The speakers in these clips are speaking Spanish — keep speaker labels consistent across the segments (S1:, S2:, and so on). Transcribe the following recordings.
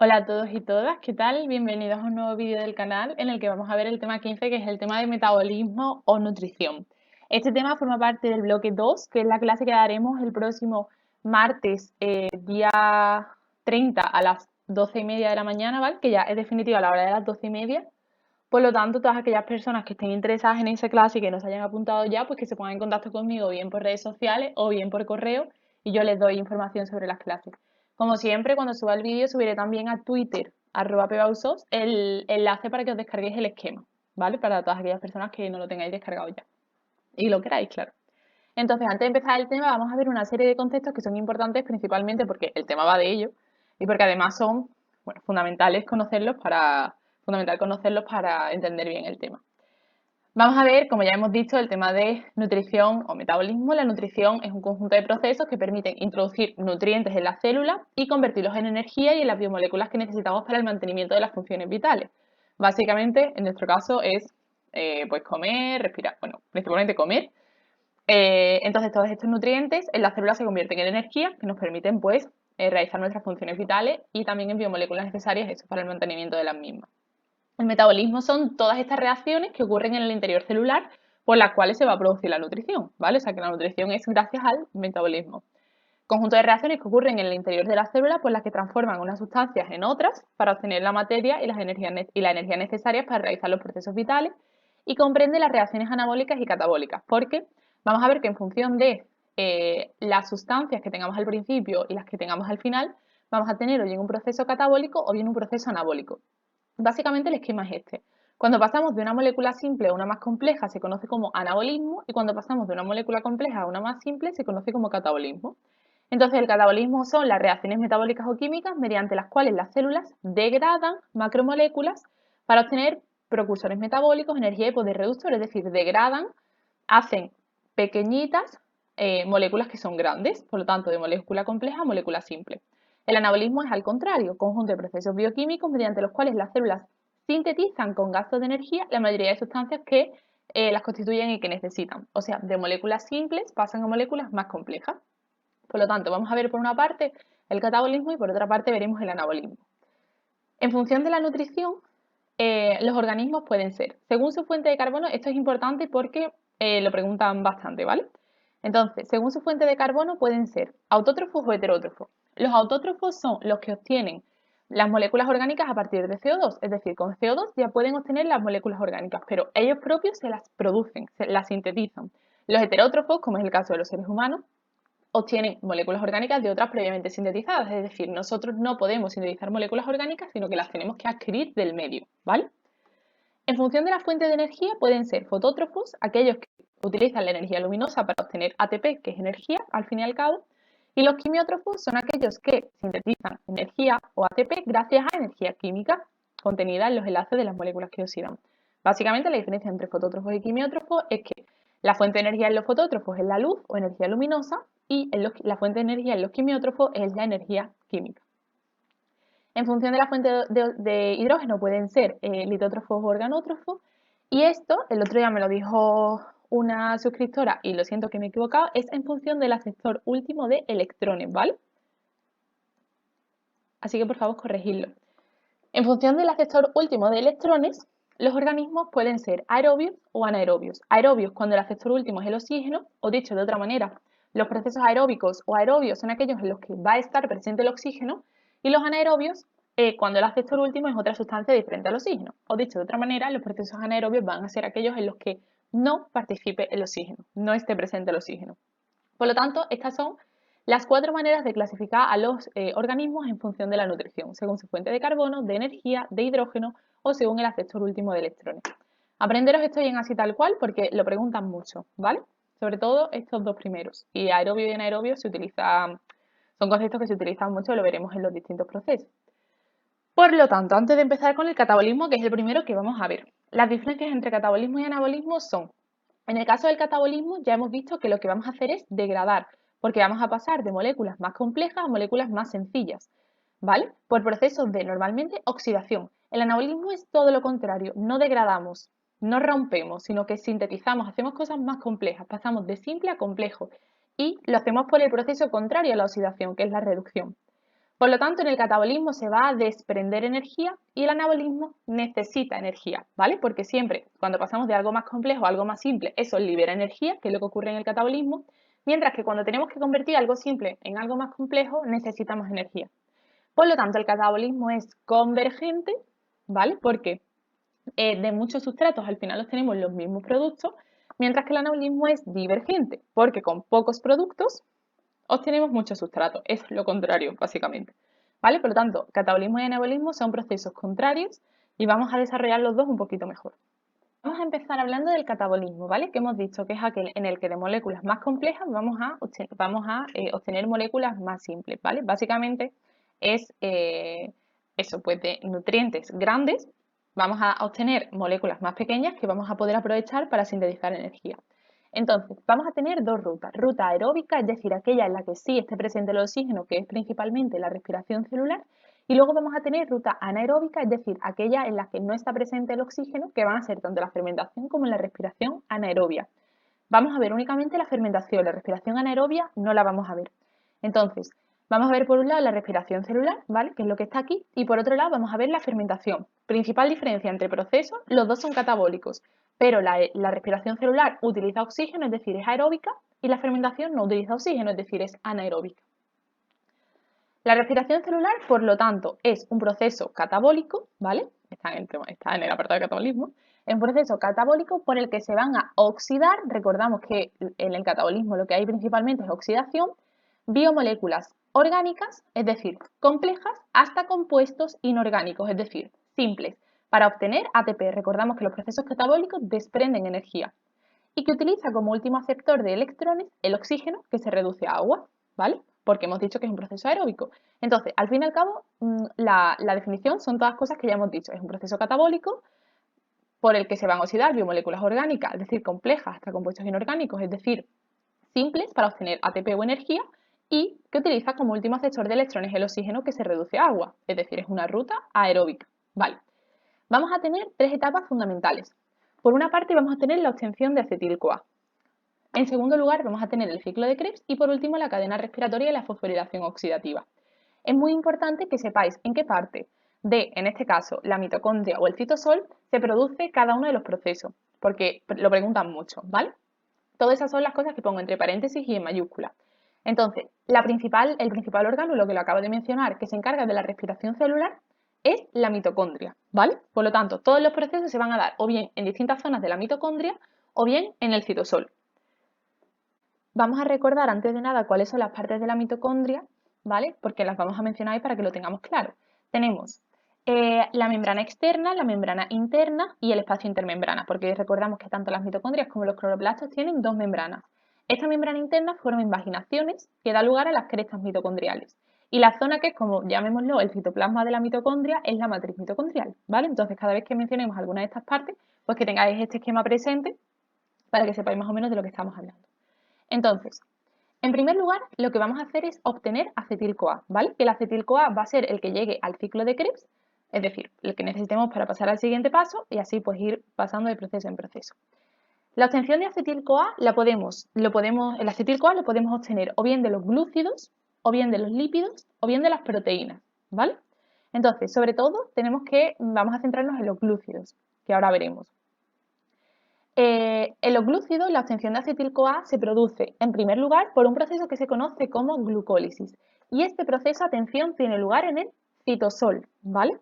S1: Hola a todos y todas, ¿qué tal? Bienvenidos a un nuevo vídeo del canal en el que vamos a ver el tema 15, que es el tema de metabolismo o nutrición. Este tema forma parte del bloque 2, que es la clase que daremos el próximo martes, día 30 a las 12:30 de la mañana, ¿vale? Que ya es definitiva la hora de las 12:30. Por lo tanto, todas aquellas personas que estén interesadas en esa clase y que no se hayan apuntado ya, pues que se pongan en contacto conmigo bien por redes sociales o bien por correo y yo les doy información sobre las clases. Como siempre, cuando suba el vídeo subiré también a Twitter, @pebausos, el enlace para que os descarguéis el esquema, ¿vale? Para todas aquellas personas que no lo tengáis descargado ya. Y lo queráis, claro. Entonces, antes de empezar el tema, vamos a ver una serie de conceptos que son importantes principalmente porque el tema va de ello y porque además son, bueno, fundamental conocerlos para entender bien el tema. Vamos a ver, como ya hemos dicho, el tema de nutrición o metabolismo. La nutrición es un conjunto de procesos que permiten introducir nutrientes en las células y convertirlos en energía y en las biomoléculas que necesitamos para el mantenimiento de las funciones vitales. Básicamente, en nuestro caso es pues comer, respirar, bueno, principalmente comer. Entonces, todos estos nutrientes en las células se convierten en energía que nos permiten pues realizar nuestras funciones vitales y también en biomoléculas necesarias eso, para el mantenimiento de las mismas. El metabolismo son todas estas reacciones que ocurren en el interior celular por las cuales se va a producir la nutrición, ¿vale? O sea que la nutrición es gracias al metabolismo. Conjunto de reacciones que ocurren en el interior de la célula por las que transforman unas sustancias en otras para obtener la materia y la energía necesarias para realizar los procesos vitales y comprende las reacciones anabólicas y catabólicas, porque vamos a ver que en función de las sustancias que tengamos al principio y las que tengamos al final, vamos a tener o bien un proceso catabólico o bien un proceso anabólico. Básicamente el esquema es este. Cuando pasamos de una molécula simple a una más compleja se conoce como anabolismo y cuando pasamos de una molécula compleja a una más simple se conoce como catabolismo. Entonces el catabolismo son las reacciones metabólicas o químicas mediante las cuales las células degradan macromoléculas para obtener precursores metabólicos, energía y poder reductor, es decir, degradan, hacen pequeñitas moléculas que son grandes, por lo tanto de molécula compleja a molécula simple. El anabolismo es al contrario, conjunto de procesos bioquímicos mediante los cuales las células sintetizan con gastos de energía la mayoría de sustancias que las constituyen y que necesitan. O sea, de moléculas simples pasan a moléculas más complejas. Por lo tanto, vamos a ver por una parte el catabolismo y por otra parte veremos el anabolismo. En función de la nutrición, los organismos pueden ser, según su fuente de carbono, esto es importante porque lo preguntan bastante, ¿vale? Entonces, según su fuente de carbono pueden ser autótrofos o heterótrofos. Los autótrofos son los que obtienen las moléculas orgánicas a partir de CO2, es decir, con CO2 ya pueden obtener las moléculas orgánicas, pero ellos propios se las producen, se las sintetizan. Los heterótrofos, como es el caso de los seres humanos, obtienen moléculas orgánicas de otras previamente sintetizadas, es decir, nosotros no podemos sintetizar moléculas orgánicas, sino que las tenemos que adquirir del medio, ¿vale? En función de la fuente de energía pueden ser fotótrofos, aquellos que utilizan la energía luminosa para obtener ATP, que es energía, al fin y al cabo, y los quimiótrofos son aquellos que sintetizan energía o ATP gracias a energía química contenida en los enlaces de las moléculas que oxidan. Básicamente la diferencia entre fotótrofos y quimiótrofos es que la fuente de energía en los fotótrofos es la luz o energía luminosa y la fuente de energía en los quimiótrofos es la energía química. En función de la fuente de hidrógeno pueden ser litótrofos o organótrofos. Y esto, el otro día me lo dijo una suscriptora y lo siento que me he equivocado, es en función del aceptor último de electrones, ¿vale? Así que por favor corregidlo. En función del aceptor último de electrones, los organismos pueden ser aerobios o anaerobios. Aerobios cuando el aceptor último es el oxígeno, o dicho de otra manera, los procesos aeróbicos o aerobios son aquellos en los que va a estar presente el oxígeno, y los anaerobios cuando el aceptor último es otra sustancia diferente al oxígeno. O dicho de otra manera, los procesos anaerobios van a ser aquellos en los que no participe el oxígeno, no esté presente el oxígeno. Por lo tanto, estas son las 4 maneras de clasificar a los organismos en función de la nutrición, según su fuente de carbono, de energía, de hidrógeno o según el aceptor último de electrones. Aprenderos esto bien así tal cual porque lo preguntan mucho, ¿vale? Sobre todo estos dos primeros. Y aerobio y anaerobio son conceptos que se utilizan mucho y lo veremos en los distintos procesos. Por lo tanto, antes de empezar con el catabolismo, que es el primero que vamos a ver, las diferencias entre catabolismo y anabolismo son, en el caso del catabolismo ya hemos visto que lo que vamos a hacer es degradar, porque vamos a pasar de moléculas más complejas a moléculas más sencillas, ¿vale? Por procesos de normalmente oxidación. El anabolismo es todo lo contrario, no degradamos, no rompemos, sino que sintetizamos, hacemos cosas más complejas, pasamos de simple a complejo y lo hacemos por el proceso contrario a la oxidación, que es la reducción. Por lo tanto, en el catabolismo se va a desprender energía y el anabolismo necesita energía, ¿vale? Porque siempre, cuando pasamos de algo más complejo a algo más simple, eso libera energía, que es lo que ocurre en el catabolismo, mientras que cuando tenemos que convertir algo simple en algo más complejo, necesitamos energía. Por lo tanto, el catabolismo es convergente, ¿vale? Porque de muchos sustratos al final obtenemos los mismos productos, mientras que el anabolismo es divergente, porque con pocos productos obtenemos muchos sustratos. Es lo contrario, básicamente. ¿Vale? Por lo tanto, catabolismo y anabolismo son procesos contrarios y vamos a desarrollar los dos un poquito mejor. Vamos a empezar hablando del catabolismo, ¿vale? Que hemos dicho que es aquel en el que de moléculas más complejas vamos a obtener moléculas más simples, ¿vale? Básicamente es eso, pues de nutrientes grandes vamos a obtener moléculas más pequeñas que vamos a poder aprovechar para sintetizar energía. Entonces, vamos a tener dos rutas. Ruta aeróbica, es decir, aquella en la que sí esté presente el oxígeno, que es principalmente la respiración celular, y luego vamos a tener ruta anaeróbica, es decir, aquella en la que no está presente el oxígeno, que van a ser tanto la fermentación como la respiración anaerobia. Vamos a ver únicamente la fermentación, la respiración anaerobia no la vamos a ver. Entonces, vamos a ver por un lado la respiración celular, ¿vale? Que es lo que está aquí, y por otro lado vamos a ver la fermentación. Principal diferencia entre procesos, los dos son catabólicos, pero la respiración celular utiliza oxígeno, es decir, es aeróbica, y la fermentación no utiliza oxígeno, es decir, es anaeróbica. La respiración celular, por lo tanto, es un proceso catabólico, ¿vale? Está en el apartado de catabolismo. Es un proceso catabólico por el que se van a oxidar, recordamos que en el catabolismo lo que hay principalmente es oxidación, biomoléculas orgánicas, es decir, complejas, hasta compuestos inorgánicos, es decir, simples, para obtener ATP. Recordamos que los procesos catabólicos desprenden energía y que utiliza como último aceptor de electrones el oxígeno, que se reduce a agua, ¿vale? Porque hemos dicho que es un proceso aeróbico. Entonces, al fin y al cabo, la definición son todas cosas que ya hemos dicho. Es un proceso catabólico por el que se van a oxidar biomoléculas orgánicas, es decir, complejas hasta compuestos inorgánicos, es decir, simples para obtener ATP o energía, y que utiliza como último aceptor de electrones el oxígeno, que se reduce a agua, es decir, es una ruta aeróbica. Vale. Vamos a tener tres etapas fundamentales. Por una parte vamos a tener la obtención de acetil-CoA. En segundo lugar vamos a tener el ciclo de Krebs y por último la cadena respiratoria y la fosforilación oxidativa. Es muy importante que sepáis en qué parte de, en este caso, la mitocondria o el citosol se produce cada uno de los procesos, porque lo preguntan mucho, ¿vale? Todas esas son las cosas que pongo entre paréntesis y en mayúscula. Entonces, el principal orgánulo que lo acabo de mencionar, que se encarga de la respiración celular, es la mitocondria, ¿vale? Por lo tanto, todos los procesos se van a dar o bien en distintas zonas de la mitocondria o bien en el citosol. Vamos a recordar antes de nada cuáles son las partes de la mitocondria, ¿vale? Porque las vamos a mencionar ahí para que lo tengamos claro. Tenemos la membrana externa, la membrana interna y el espacio intermembrana, porque recordamos que tanto las mitocondrias como los cloroplastos tienen dos membranas. Esta membrana interna forma invaginaciones que da lugar a las crestas mitocondriales. Y la zona que es, como llamémoslo, el citoplasma de la mitocondria es la matriz mitocondrial, ¿vale? Entonces, cada vez que mencionemos alguna de estas partes, pues que tengáis este esquema presente para que sepáis más o menos de lo que estamos hablando. Entonces, en primer lugar, lo que vamos a hacer es obtener acetil-CoA, ¿vale? Que el acetil-CoA va a ser el que llegue al ciclo de Krebs, es decir, el que necesitemos para pasar al siguiente paso y así pues ir pasando de proceso en proceso. La obtención de acetil-CoA el acetil-CoA lo podemos obtener o bien de los glúcidos, o bien de los lípidos, o bien de las proteínas, ¿vale? Entonces, sobre todo, vamos a centrarnos en los glúcidos, que ahora veremos. En los glúcidos, la obtención de acetil-CoA se produce, en primer lugar, por un proceso que se conoce como glucólisis. Y este proceso, atención, tiene lugar en el citosol, ¿vale?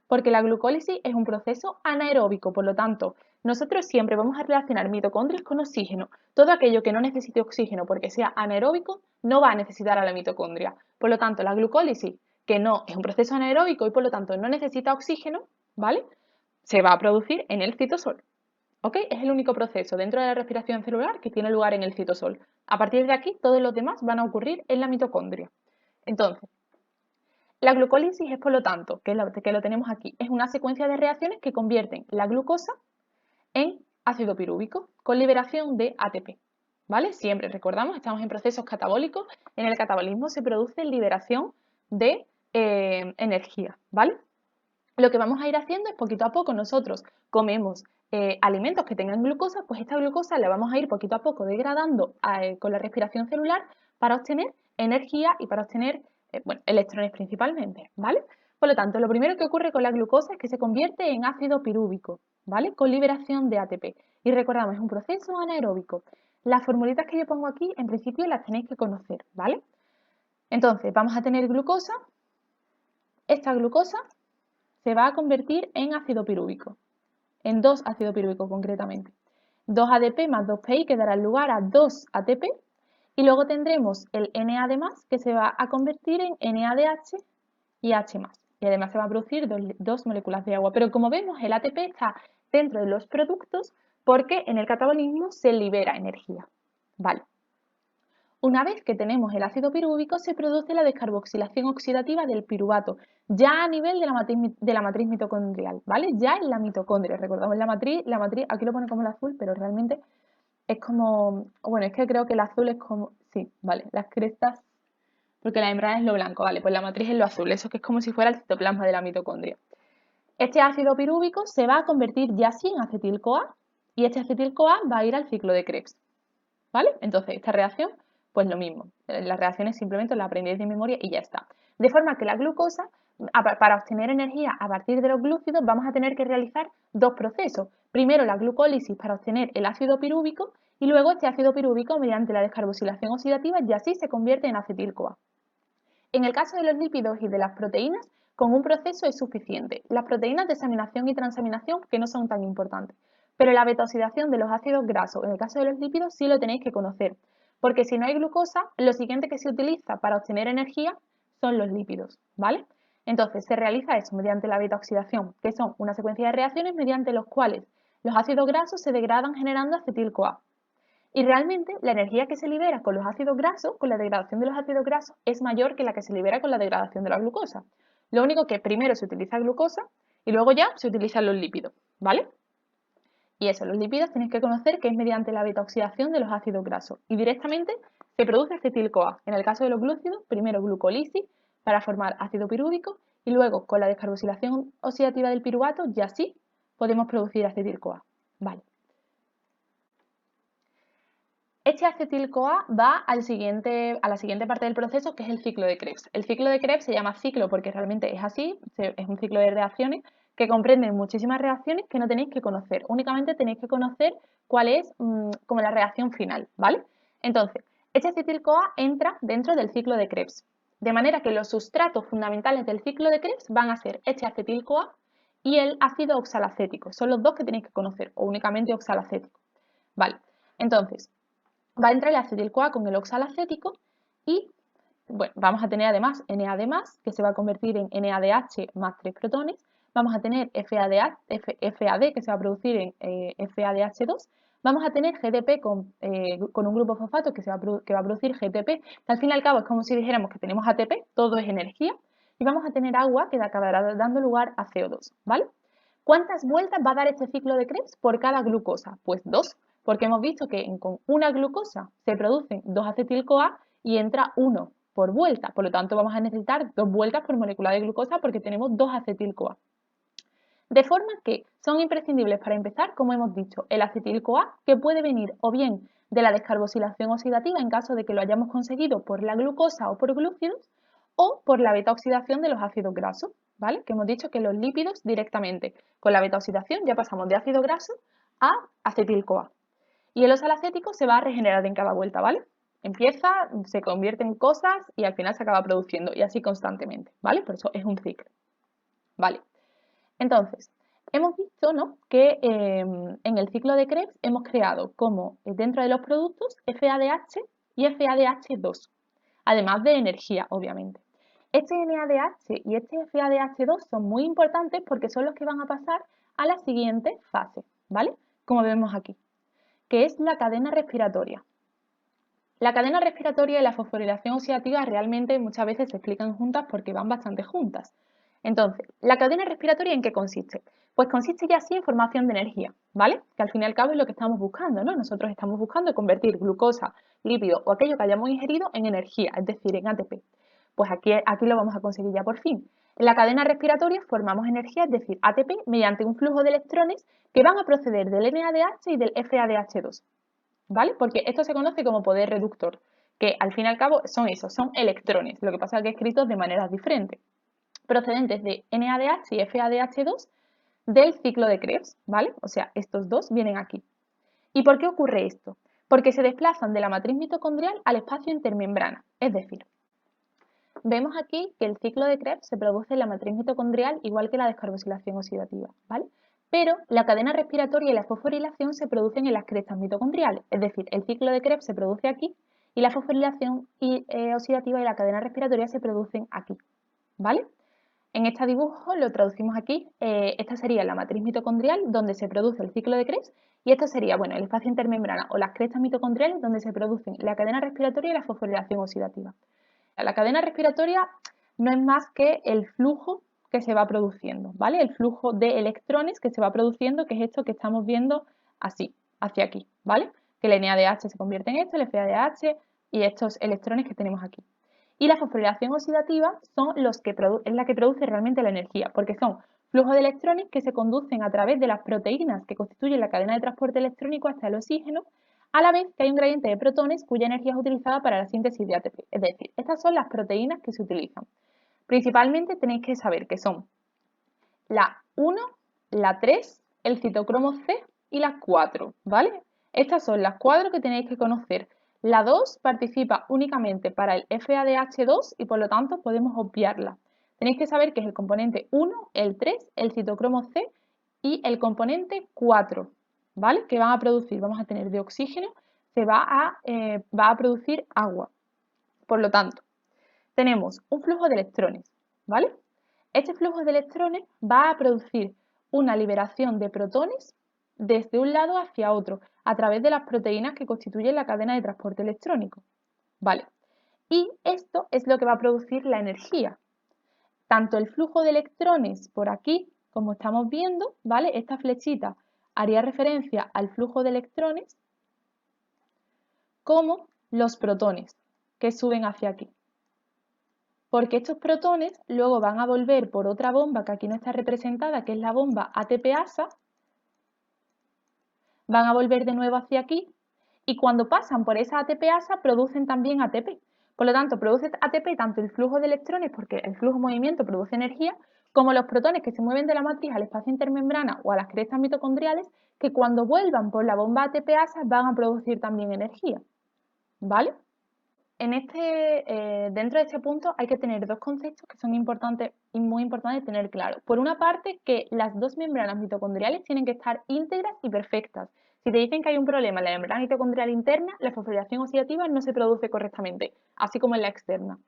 S1: Porque la glucólisis es un proceso anaeróbico, por lo tanto, nosotros siempre vamos a relacionar mitocondrias con oxígeno. Todo aquello que no necesite oxígeno porque sea anaeróbico, no va a necesitar a la mitocondria. Por lo tanto, la glucólisis, que no es un proceso anaeróbico y por lo tanto no necesita oxígeno, ¿vale? Se va a producir en el citosol. ¿Ok? Es el único proceso dentro de la respiración celular que tiene lugar en el citosol. A partir de aquí, todos los demás van a ocurrir en la mitocondria. Entonces, la glucólisis es, por lo tanto, que lo tenemos aquí, es una secuencia de reacciones que convierten la glucosa en ácido pirúvico con liberación de ATP. ¿Vale? Siempre recordamos, estamos en procesos catabólicos. En el catabolismo se produce liberación de energía, ¿vale? Lo que vamos a ir haciendo es poquito a poco nosotros comemos alimentos que tengan glucosa, pues esta glucosa la vamos a ir poquito a poco degradando con la respiración celular para obtener energía y para obtener bueno, electrones principalmente, ¿vale? Por lo tanto, lo primero que ocurre con la glucosa es que se convierte en ácido pirúvico, ¿vale? Con liberación de ATP. Y recordamos, es un proceso anaeróbico. Las formulitas que yo pongo aquí, en principio, las tenéis que conocer, ¿vale? Entonces, vamos a tener glucosa. Esta glucosa se va a convertir en ácido pirúvico, en 2 ácido pirúvico concretamente. 2 ADP más 2 PI que dará lugar a 2 ATP y luego tendremos el NAD+, que se va a convertir en NADH y H+. Y además se van a producir dos moléculas de agua. Pero como vemos, el ATP está dentro de los productos porque en el catabolismo se libera energía. Vale. Una vez que tenemos el ácido pirúvico, se produce la descarboxilación oxidativa del piruvato, ya a nivel de la matriz mitocondrial, ¿vale? Ya en la mitocondria. Recordamos la matriz, aquí lo pone como el azul, pero realmente es como, bueno, es que creo que el azul es como, sí, vale, las crestas, porque la membrana es lo blanco, vale, pues la matriz es lo azul, eso que es como si fuera el citoplasma de la mitocondria. Este ácido pirúvico se va a convertir ya sí en acetil-CoA y este acetil-CoA va a ir al ciclo de Krebs, ¿vale? Entonces, esta reacción, pues lo mismo. Las reacciones simplemente las aprendéis de memoria y ya está. De forma que la glucosa, para obtener energía a partir de los glúcidos, vamos a tener que realizar dos procesos. Primero la glucólisis para obtener el ácido pirúvico y luego este ácido pirúvico, mediante la descarboxilación oxidativa, ya sí se convierte en acetil-CoA. En el caso de los lípidos y de las proteínas, con un proceso es suficiente. Las proteínas de aminación y transaminación, que no son tan importantes. Pero la beta-oxidación de los ácidos grasos, en el caso de los lípidos, sí lo tenéis que conocer. Porque si no hay glucosa, lo siguiente que se utiliza para obtener energía son los lípidos, ¿vale? Entonces, se realiza eso mediante la beta-oxidación, que son una secuencia de reacciones mediante los cuales los ácidos grasos se degradan generando acetil-CoA. Y realmente la energía que se libera con los ácidos grasos, con la degradación de los ácidos grasos, es mayor que la que se libera con la degradación de la glucosa. Lo único que primero se utiliza glucosa y luego ya se utilizan los lípidos, ¿vale? Y eso, los lípidos tenéis que conocer que es mediante la beta-oxidación de los ácidos grasos y directamente se produce acetil-CoA. En el caso de los glúcidos, primero glucólisis para formar ácido pirúvico y luego con la descarboxilación oxidativa del piruvato ya sí podemos producir acetil-CoA, ¿vale? Este acetil-CoA va a la siguiente parte del proceso, que es el ciclo de Krebs. El ciclo de Krebs se llama ciclo porque realmente es así, es un ciclo de reacciones que comprenden muchísimas reacciones que no tenéis que conocer. Únicamente tenéis que conocer cuál es como la reacción final, ¿vale? Entonces, este acetil-CoA entra dentro del ciclo de Krebs. De manera que los sustratos fundamentales del ciclo de Krebs van a ser este acetil-CoA y el ácido oxalacético. Son los dos que tenéis que conocer, o únicamente oxalacético. Vale, entonces, va a entrar el acetil-CoA con el oxalacético y bueno, vamos a tener además NAD+, que se va a convertir en NADH más 3 protones. Vamos a tener FAD, que se va a producir en FADH2. Vamos a tener GDP con un grupo fosfato que va a producir GTP. Al fin y al cabo es como si dijéramos que tenemos ATP, todo es energía. Y vamos a tener agua que acabará dando lugar a CO2, ¿vale? ¿Cuántas vueltas va a dar este ciclo de Krebs por cada glucosa? Pues 2, porque hemos visto que con una glucosa se producen 2 acetil-CoA y entra 1 por vuelta. Por lo tanto, vamos a necesitar 2 vueltas por molécula de glucosa porque tenemos 2 acetil-CoA. De forma que son imprescindibles para empezar, como hemos dicho, el acetil-CoA, que puede venir o bien de la descarboxilación oxidativa en caso de que lo hayamos conseguido por la glucosa o por glúcidos, o por la beta-oxidación de los ácidos grasos, ¿vale? Que hemos dicho que los lípidos directamente con la beta-oxidación ya pasamos de ácido graso a acetil-CoA. Y el oxalacético se va a regenerar en cada vuelta, ¿vale? Empieza, se convierte en cosas y al final se acaba produciendo y así constantemente, ¿vale? Por eso es un ciclo, ¿vale? Entonces, hemos visto, ¿no?, que en el ciclo de Krebs hemos creado como dentro de los productos FADH y FADH2, además de energía, obviamente. Este NADH y este FADH2 son muy importantes porque son los que van a pasar a la siguiente fase, ¿vale? Como vemos aquí, que es la cadena respiratoria. La cadena respiratoria y la fosforilación oxidativa realmente muchas veces se explican juntas porque van bastante juntas. Entonces, ¿la cadena respiratoria en qué consiste? Pues consiste ya sí en formación de energía, ¿vale? Que al fin y al cabo es lo que estamos buscando, ¿no? Nosotros estamos buscando convertir glucosa, lípido o aquello que hayamos ingerido en energía, es decir, en ATP. Pues aquí lo vamos a conseguir ya por fin. En la cadena respiratoria formamos energía, es decir, ATP, mediante un flujo de electrones que van a proceder del NADH y del FADH2, ¿vale? Porque esto se conoce como poder reductor, que al fin y al cabo son esos, son electrones, lo que pasa es que escritos de maneras diferentes, procedentes de NADH y FADH2 del ciclo de Krebs, ¿vale? O sea, estos dos vienen aquí. ¿Y por qué ocurre esto? Porque se desplazan de la matriz mitocondrial al espacio intermembrana, es decir, vemos aquí que el ciclo de Krebs se produce en la matriz mitocondrial igual que la descarboxilación oxidativa, ¿vale? Pero la cadena respiratoria y la fosforilación se producen en las crestas mitocondriales, es decir, el ciclo de Krebs se produce aquí y la fosforilación oxidativa y la cadena respiratoria se producen aquí, ¿vale? En este dibujo lo traducimos aquí, esta sería la matriz mitocondrial donde se produce el ciclo de Krebs y esto sería, bueno, el espacio intermembrana o las crestas mitocondriales donde se producen la cadena respiratoria y la fosforilación oxidativa. La cadena respiratoria no es más que el flujo que se va produciendo, ¿vale? El flujo de electrones que se va produciendo, que es esto que estamos viendo así, hacia aquí, ¿vale? Que el NADH se convierte en esto, el FADH y estos electrones que tenemos aquí. Y la fosforilación oxidativa es la que produce realmente la energía, porque son flujos de electrones que se conducen a través de las proteínas que constituyen la cadena de transporte electrónico hasta el oxígeno, a la vez que hay un gradiente de protones cuya energía es utilizada para la síntesis de ATP. Es decir, estas son las proteínas que se utilizan. Principalmente tenéis que saber que son la 1, la 3, el citocromo C y la 4, ¿vale? Estas son las 4 que tenéis que conocer. La 2 participa únicamente para el FADH2 y por lo tanto podemos obviarla. Tenéis que saber que es el componente 1, el 3, el citocromo C y el componente 4, ¿vale? Que van a producir, vamos a tener de oxígeno, va a producir agua. Por lo tanto, tenemos un flujo de electrones, ¿vale? Este flujo de electrones va a producir una liberación de protones desde un lado hacia otro a través de las proteínas que constituyen la cadena de transporte electrónico, ¿vale? Y esto es lo que va a producir la energía. Tanto el flujo de electrones por aquí, como estamos viendo, ¿vale? Esta flechita haría referencia al flujo de electrones, como los protones que suben hacia aquí. Porque estos protones luego van a volver por otra bomba que aquí no está representada, que es la bomba ATPasa, van a volver de nuevo hacia aquí y cuando pasan por esa ATPasa producen también ATP. Por lo tanto, produce ATP tanto el flujo de electrones, porque el flujo de movimiento produce energía, como los protones que se mueven de la matriz al espacio intermembrana o a las crestas mitocondriales, que cuando vuelvan por la bomba ATPasa van a producir también energía. ¿Vale? Dentro de este punto hay que tener dos conceptos que son importantes y muy importantes tener claro. Por una parte, que las dos membranas mitocondriales tienen que estar íntegras y perfectas. Si te dicen que hay un problema en la membrana mitocondrial interna, la fosforilación oxidativa no se produce correctamente, así como en la externa.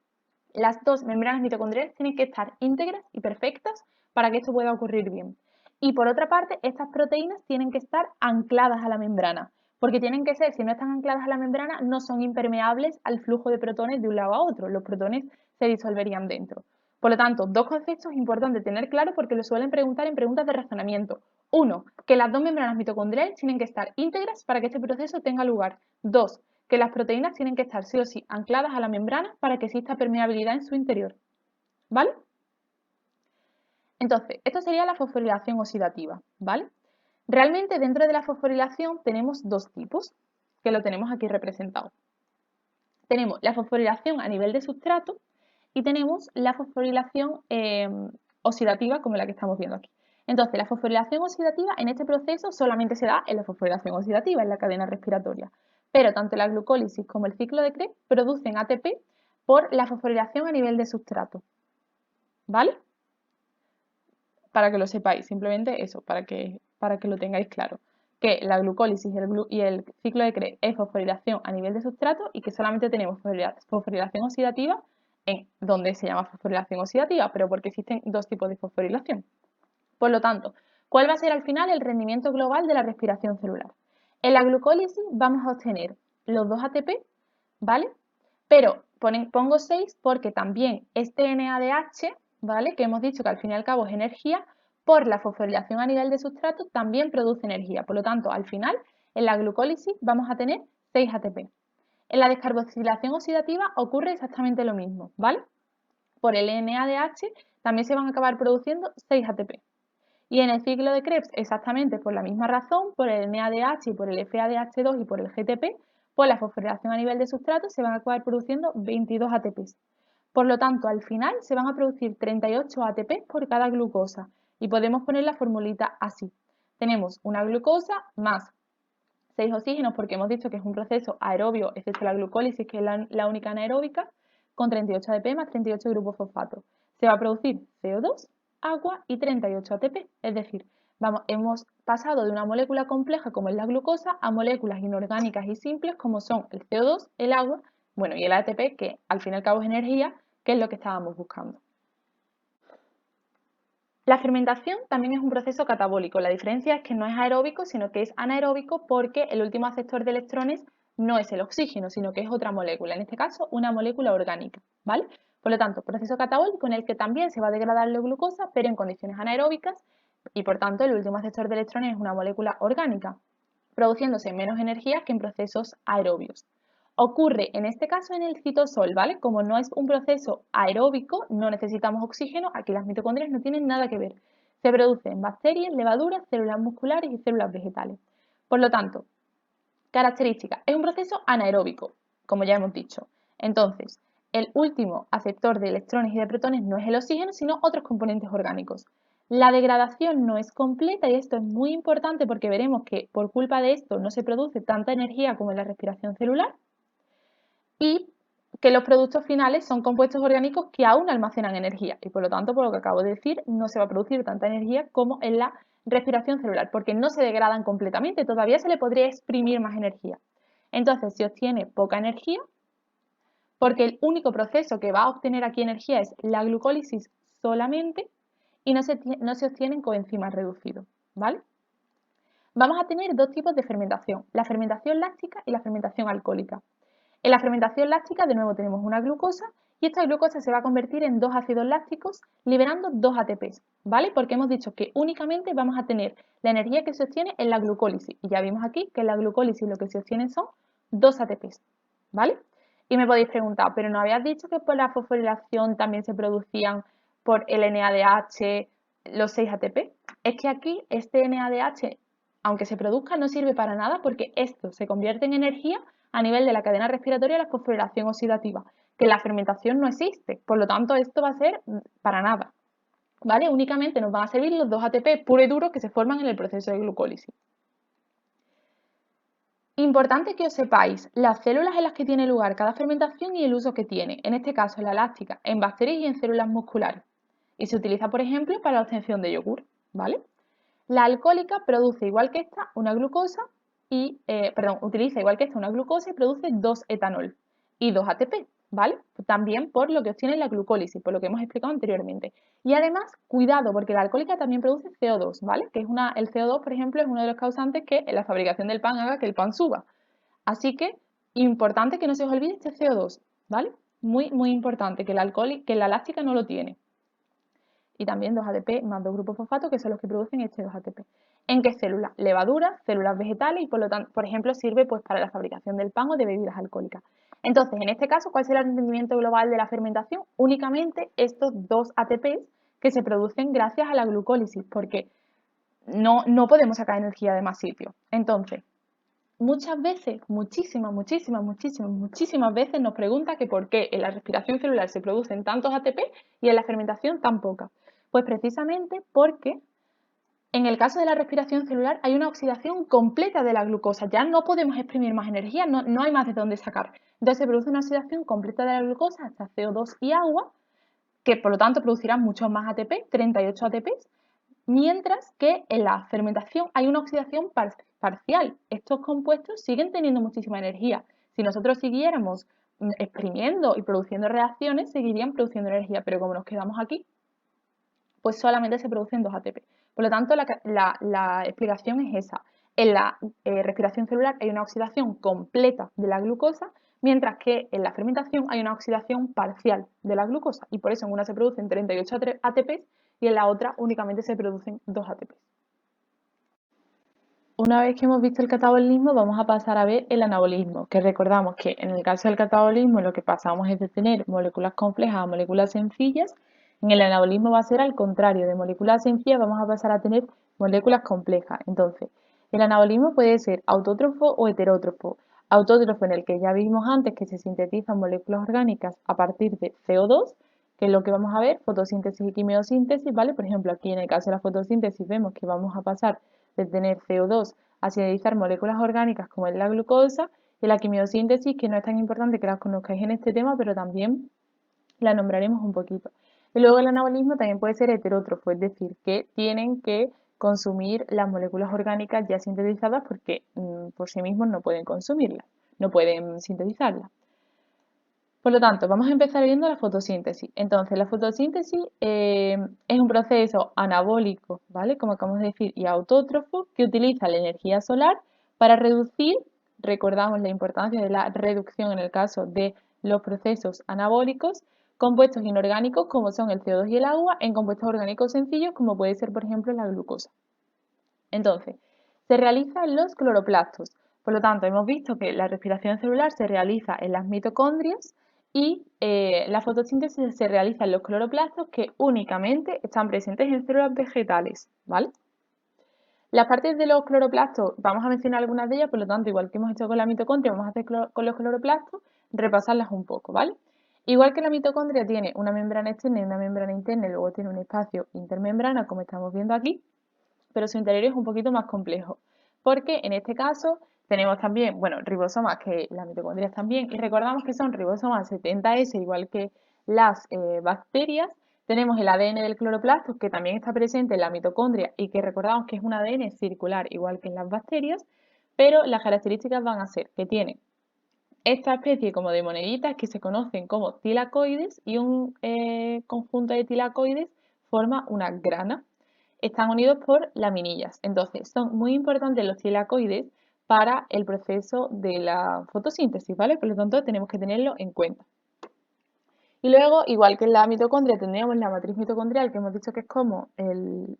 S1: Las dos membranas mitocondriales tienen que estar íntegras y perfectas para que esto pueda ocurrir bien. Y por otra parte, estas proteínas tienen que estar ancladas a la membrana, porque tienen que ser, si no están ancladas a la membrana, no son impermeables al flujo de protones de un lado a otro. Los protones se disolverían dentro. Por lo tanto, dos conceptos importantes tener claro porque lo suelen preguntar en preguntas de razonamiento. Uno, que las dos membranas mitocondriales tienen que estar íntegras para que este proceso tenga lugar. Dos, que las proteínas tienen que estar sí o sí ancladas a la membrana para que exista permeabilidad en su interior. ¿Vale? Entonces, esto sería la fosforilación oxidativa, ¿vale? Realmente dentro de la fosforilación tenemos dos tipos, que lo tenemos aquí representado. Tenemos la fosforilación a nivel de sustrato y tenemos la fosforilación oxidativa como la que estamos viendo aquí. Entonces, la fosforilación oxidativa en este proceso solamente se da en la fosforilación oxidativa, en la cadena respiratoria. Pero tanto la glucólisis como el ciclo de Krebs producen ATP por la fosforilación a nivel de sustrato. ¿Vale? Para que lo sepáis, simplemente eso, para que lo tengáis claro. Que la glucólisis y el ciclo de Krebs es fosforilación a nivel de sustrato y que solamente tenemos fosforilación oxidativa en donde se llama fosforilación oxidativa, pero porque existen dos tipos de fosforilación. Por lo tanto, ¿cuál va a ser al final el rendimiento global de la respiración celular? En la glucólisis vamos a obtener los dos ATP, ¿vale? Pero pongo 6 porque también este NADH, ¿vale? Que hemos dicho que al fin y al cabo es energía, por la fosforilación a nivel de sustrato también produce energía. Por lo tanto, al final, en la glucólisis vamos a tener 6 ATP. En la descarboxilación oxidativa ocurre exactamente lo mismo, ¿vale? Por el NADH también se van a acabar produciendo 6 ATP. Y en el ciclo de Krebs, exactamente por la misma razón, por el NADH y por el FADH2 y por el GTP, pues la fosforilación a nivel de sustrato se van a acabar produciendo 22 ATPs. Por lo tanto, al final se van a producir 38 ATPs por cada glucosa y podemos poner la formulita así. Tenemos una glucosa más 6 oxígenos, porque hemos dicho que es un proceso aerobio, excepto la glucólisis, que es la única anaeróbica, con 38 ATP más 38 grupos fosfato. Se va a producir CO2, agua y 38 ATP. Es decir, hemos pasado de una molécula compleja como es la glucosa a moléculas inorgánicas y simples como son el CO2, el agua, bueno, y el ATP, que al fin y al cabo es energía, que es lo que estábamos buscando. La fermentación también es un proceso catabólico. La diferencia es que no es aeróbico, sino que es anaeróbico porque el último aceptor de electrones no es el oxígeno, sino que es otra molécula, en este caso una molécula orgánica, ¿vale? Por lo tanto, proceso catabólico en el que también se va a degradar la glucosa, pero en condiciones anaeróbicas y por tanto el último aceptor de electrones es una molécula orgánica, produciéndose menos energía que en procesos aerobios. Ocurre en este caso en el citosol, ¿vale? Como no es un proceso aeróbico, no necesitamos oxígeno, aquí las mitocondrias no tienen nada que ver. Se produce en bacterias, levaduras, células musculares y células vegetales. Por lo tanto, características, es un proceso anaeróbico, como ya hemos dicho. Entonces, el último aceptor de electrones y de protones no es el oxígeno, sino otros componentes orgánicos. La degradación no es completa y esto es muy importante porque veremos que por culpa de esto no se produce tanta energía como en la respiración celular y que los productos finales son compuestos orgánicos que aún almacenan energía y por lo tanto, por lo que acabo de decir, no se va a producir tanta energía como en la respiración celular porque no se degradan completamente, todavía se le podría exprimir más energía. Entonces se obtiene poca energía porque el único proceso que va a obtener aquí energía es la glucólisis solamente y no se obtienen coenzimas reducidos, ¿vale? Vamos a tener dos tipos de fermentación, la fermentación láctica y la fermentación alcohólica. En la fermentación láctica, de nuevo, tenemos una glucosa y esta glucosa se va a convertir en dos ácidos lácticos liberando dos ATPs, ¿vale? Porque hemos dicho que únicamente vamos a tener la energía que se obtiene en la glucólisis y ya vimos aquí que en la glucólisis lo que se obtienen son dos ATPs, ¿vale? Y me podéis preguntar, ¿pero no habías dicho que por la fosforilación también se producían por el NADH los 6 ATP? Es que aquí este NADH, aunque se produzca, no sirve para nada porque esto se convierte en energía a nivel de la cadena respiratoria la fosforilación oxidativa, que la fermentación no existe, por lo tanto esto va a ser para nada, ¿vale? Únicamente nos van a servir los dos ATP puro y duro que se forman en el proceso de glucólisis. Importante que os sepáis las células en las que tiene lugar cada fermentación y el uso que tiene, en este caso la láctica, en bacterias y en células musculares, y se utiliza, por ejemplo, para la obtención de yogur, ¿vale? La alcohólica produce igual que esta una glucosa utiliza igual que esta una glucosa y produce 2 etanol y 2 ATP, ¿vale? También por lo que obtiene la glucólisis, por lo que hemos explicado anteriormente. Y además, cuidado, porque la alcohólica también produce CO2, ¿vale? Que es el CO2, por ejemplo, es uno de los causantes que en la fabricación del pan haga que el pan suba. Así que, importante que no se os olvide este CO2, ¿vale? Muy, muy importante, que la láctica no lo tiene y también 2 ATP más 2 grupos fosfato que son los que producen este 2 ATP. ¿En qué células? Levaduras, células vegetales y por lo tanto, por ejemplo, sirve pues para la fabricación del pan o de bebidas alcohólicas. Entonces, en este caso, ¿cuál será el rendimiento global de la fermentación? Únicamente estos 2 ATPs que se producen gracias a la glucólisis, porque no podemos sacar energía de más sitios. Entonces, muchas veces, muchísimas veces nos pregunta que por qué en la respiración celular se producen tantos ATP y en la fermentación tan pocas. Pues precisamente porque en el caso de la respiración celular hay una oxidación completa de la glucosa, ya no podemos exprimir más energía, no hay más de dónde sacar. Entonces se produce una oxidación completa de la glucosa hasta CO2 y agua, que por lo tanto producirán muchos más ATP, 38 ATPs, mientras que en la fermentación hay una oxidación parcial. Estos compuestos siguen teniendo muchísima energía. Si nosotros siguiéramos exprimiendo y produciendo reacciones, seguirían produciendo energía, pero como nos quedamos aquí, pues solamente se producen 2 ATP. Por lo tanto, la explicación es esa. En la respiración celular hay una oxidación completa de la glucosa, mientras que en la fermentación hay una oxidación parcial de la glucosa y por eso en una se producen 38 ATPs y en la otra únicamente se producen 2 ATPs. Una vez que hemos visto el catabolismo, vamos a pasar a ver el anabolismo, que recordamos que en el caso del catabolismo lo que pasamos es de tener moléculas complejas a moléculas sencillas. En el anabolismo va a ser al contrario, de moléculas sencillas vamos a pasar a tener moléculas complejas. Entonces, el anabolismo puede ser autótrofo o heterótrofo. autótrofo en el que ya vimos antes que se sintetizan moléculas orgánicas a partir de CO2, que es lo que vamos a ver, fotosíntesis y quimiosíntesis, ¿vale? Por ejemplo, aquí en el caso de la fotosíntesis vemos que vamos a pasar de tener CO2 a sintetizar moléculas orgánicas como es la glucosa, y la quimiosíntesis, que no es tan importante que las conozcáis en este tema, pero también la nombraremos un poquito. Y luego el anabolismo también puede ser heterótrofo, es decir, que tienen que consumir las moléculas orgánicas ya sintetizadas porque por sí mismos no pueden consumirlas, no pueden sintetizarlas. Por lo tanto, vamos a empezar viendo la fotosíntesis. Entonces, la fotosíntesis es un proceso anabólico, ¿vale? Como acabamos de decir, y autótrofo, que utiliza la energía solar para reducir, recordamos la importancia de la reducción en el caso de los procesos anabólicos, compuestos inorgánicos como son el CO2 y el agua, en compuestos orgánicos sencillos como puede ser, por ejemplo, la glucosa. Entonces, se realiza en los cloroplastos. Por lo tanto, hemos visto que la respiración celular se realiza en las mitocondrias y la fotosíntesis se realiza en los cloroplastos que únicamente están presentes en células vegetales, ¿vale? Las partes de los cloroplastos, vamos a mencionar algunas de ellas, por lo tanto, igual que hemos hecho con la mitocondria, vamos a hacer con los cloroplastos, repasarlas un poco, ¿vale? Igual que la mitocondria tiene una membrana externa y una membrana interna y luego tiene un espacio intermembrana, como estamos viendo aquí, pero su interior es un poquito más complejo, porque en este caso tenemos también, bueno, ribosomas que las mitocondrias también, y recordamos que son ribosomas 70S, igual que las bacterias. Tenemos el ADN del cloroplasto, que también está presente en la mitocondria y que recordamos que es un ADN circular, igual que en las bacterias, pero las características van a ser que tiene esta especie como de moneditas que se conocen como tilacoides y un conjunto de tilacoides forma una grana. Están unidos por laminillas. Entonces, son muy importantes los tilacoides para el proceso de la fotosíntesis, ¿vale? Por lo tanto, tenemos que tenerlo en cuenta. Y luego, igual que en la mitocondria, tendríamos la matriz mitocondrial, que hemos dicho que es como el